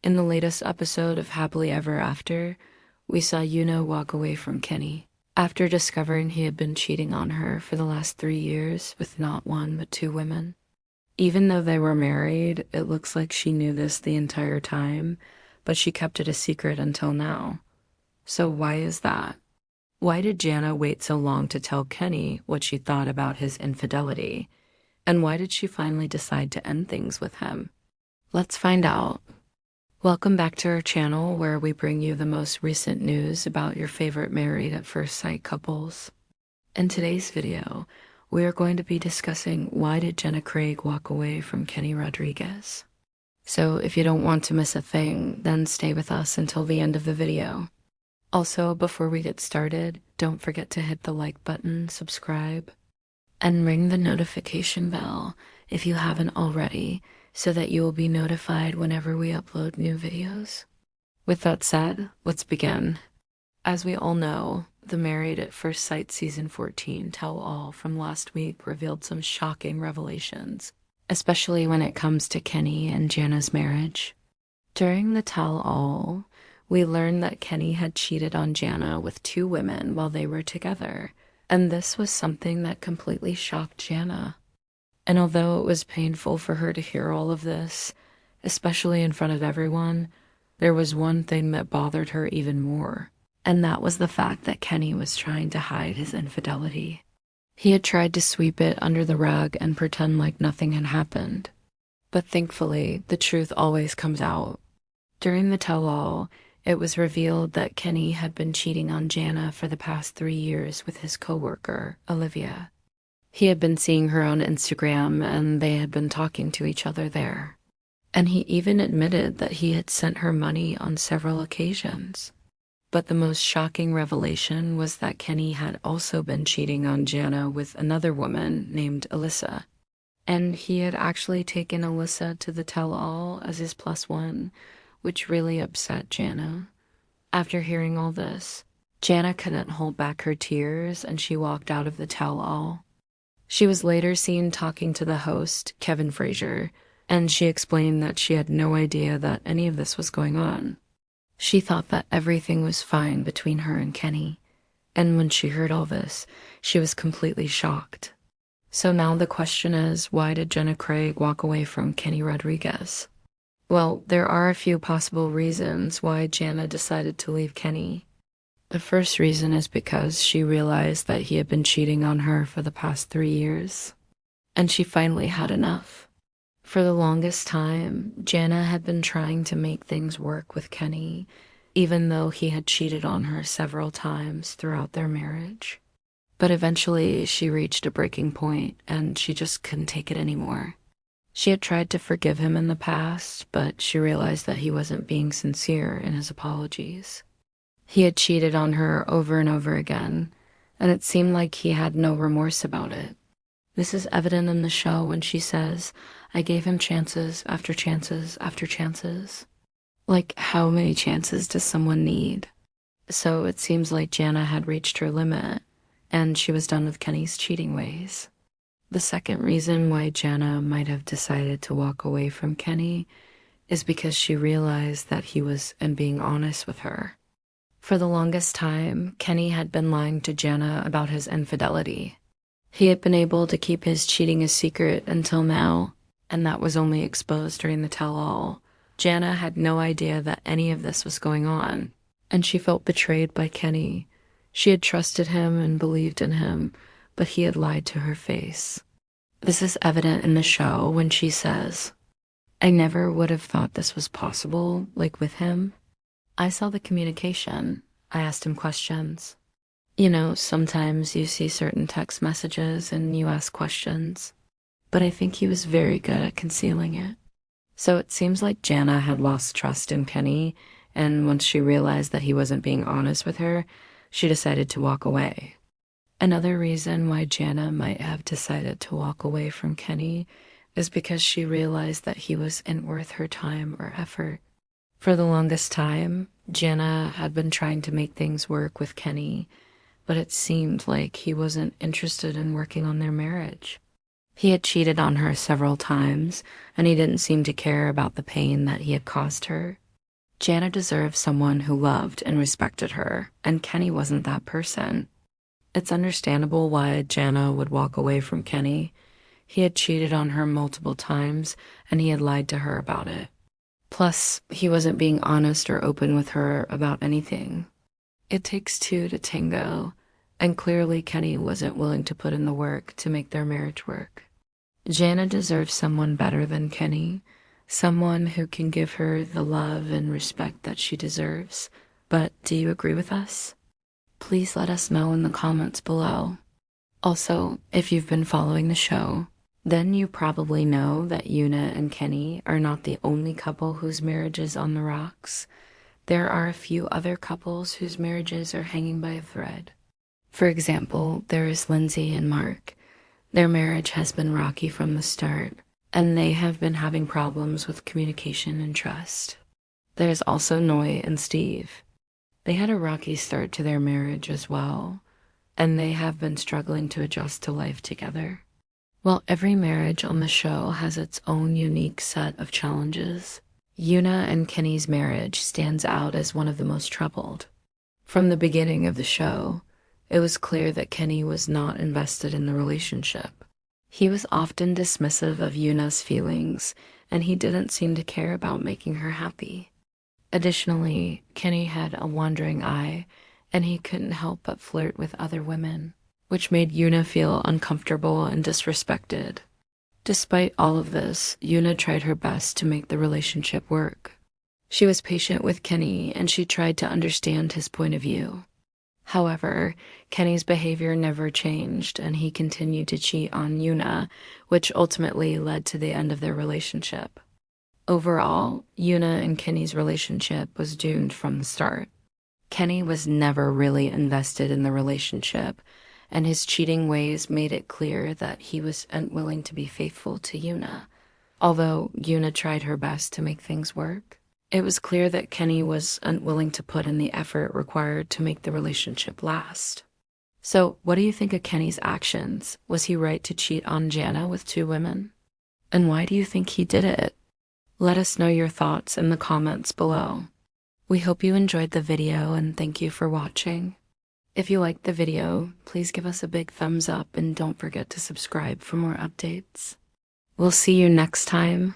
In the latest episode of Happily Ever After, we saw Yuno walk away from Kenny after discovering he had been cheating on her for the last 3 years with not one but two women. Even though they were married, it looks like she knew this the entire time, but she kept it a secret until now. So why is that? Why did JaNa wait so long to tell Kenny what she thought about his infidelity? And why did she finally decide to end things with him? Let's find out. Welcome back to our channel where we bring you the most recent news about your favorite married at first sight couples. In today's video, we are going to be discussing why did JaNa Craig walk away from Kenny Rodriguez. So if you don't want to miss a thing, then stay with us until the end of the video. Also, before we get started, don't forget to hit the like button, subscribe, and ring the notification bell if you haven't already, so that you will be notified whenever we upload new videos. With that said, let's begin. As we all know, the Married at First Sight Season 14 tell-all from last week revealed some shocking revelations, especially when it comes to Kenny and JaNa's marriage. During the tell-all, we learned that Kenny had cheated on JaNa with two women while they were together, and this was something that completely shocked JaNa. And although it was painful for her to hear all of this, especially in front of everyone, there was one thing that bothered her even more, and that was the fact that Kenny was trying to hide his infidelity. He had tried to sweep it under the rug and pretend like nothing had happened. But thankfully, the truth always comes out. During the tell-all, it was revealed that Kenny had been cheating on JaNa for the past 3 years with his coworker, Olivia. He had been seeing her on Instagram, and they had been talking to each other there. And he even admitted that he had sent her money on several occasions. But the most shocking revelation was that Kenny had also been cheating on JaNa with another woman named Alyssa. And he had actually taken Alyssa to the tell-all as his plus one, which really upset JaNa. After hearing all this, JaNa couldn't hold back her tears, and she walked out of the tell-all. She was later seen talking to the host, Kevin Frazier, and she explained that she had no idea that any of this was going on. She thought that everything was fine between her and Kenny, and when she heard all this, she was completely shocked. So now the question is, why did JaNa Craig walk away from Kenny Rodriguez? Well, there are a few possible reasons why JaNa decided to leave Kenny. The first reason is because she realized that he had been cheating on her for the past 3 years, and she finally had enough. For the longest time, JaNa had been trying to make things work with Kenny, even though he had cheated on her several times throughout their marriage. But eventually, she reached a breaking point, and she just couldn't take it anymore. She had tried to forgive him in the past, but she realized that he wasn't being sincere in his apologies. He had cheated on her over and over again, and it seemed like he had no remorse about it. This is evident in the show when she says, "I gave him chances after chances after chances." Like, how many chances does someone need? So it seems like JaNa had reached her limit, and she was done with Kenny's cheating ways. The second reason why JaNa might have decided to walk away from Kenny is because she realized that he was being honest with her. For the longest time, Kenny had been lying to JaNa about his infidelity. He had been able to keep his cheating a secret until now, and that was only exposed during the tell-all. JaNa had no idea that any of this was going on, and she felt betrayed by Kenny. She had trusted him and believed in him, but he had lied to her face. This is evident in the show when she says, "I never would have thought this was possible, like with him. I saw the communication. I asked him questions. You know, sometimes you see certain text messages and you ask questions, but I think he was very good at concealing it." So it seems like JaNa had lost trust in Kenny, and once she realized that he wasn't being honest with her, she decided to walk away. Another reason why JaNa might have decided to walk away from Kenny is because she realized that he wasn't worth her time or effort. For the longest time, JaNa had been trying to make things work with Kenny, but it seemed like he wasn't interested in working on their marriage. He had cheated on her several times, and he didn't seem to care about the pain that he had caused her. JaNa deserved someone who loved and respected her, and Kenny wasn't that person. It's understandable why JaNa would walk away from Kenny. He had cheated on her multiple times, and he had lied to her about it. Plus, he wasn't being honest or open with her about anything. It takes two to tango, and clearly Kenny wasn't willing to put in the work to make their marriage work. JaNa deserves someone better than Kenny, someone who can give her the love and respect that she deserves. But do you agree with us? Please let us know in the comments below. Also, if you've been following the show, then you probably know that Yuna and Kenny are not the only couple whose marriage is on the rocks. There are a few other couples whose marriages are hanging by a thread. For example, there is Lindsay and Mark. Their marriage has been rocky from the start, and they have been having problems with communication and trust. There's also Noi and Steve. They had a rocky start to their marriage as well, and they have been struggling to adjust to life together. While every marriage on the show has its own unique set of challenges, Yuna and Kenny's marriage stands out as one of the most troubled. From the beginning of the show, it was clear that Kenny was not invested in the relationship. He was often dismissive of Yuna's feelings, and he didn't seem to care about making her happy. Additionally, Kenny had a wandering eye, and he couldn't help but flirt with other women, which made Yuna feel uncomfortable and disrespected. Despite all of this, Yuna tried her best to make the relationship work. She was patient with Kenny, and she tried to understand his point of view. However, Kenny's behavior never changed, and he continued to cheat on Yuna, which ultimately led to the end of their relationship. Overall, Yuna and Kenny's relationship was doomed from the start. Kenny was never really invested in the relationship, and his cheating ways made it clear that he was unwilling to be faithful to Yuna. Although Yuna tried her best to make things work, it was clear that Kenny was unwilling to put in the effort required to make the relationship last. So, what do you think of Kenny's actions? Was he right to cheat on JaNa with 2 women? And why do you think he did it? Let us know your thoughts in the comments below. We hope you enjoyed the video, and thank you for watching. If you liked the video, please give us a big thumbs up and don't forget to subscribe for more updates. We'll see you next time.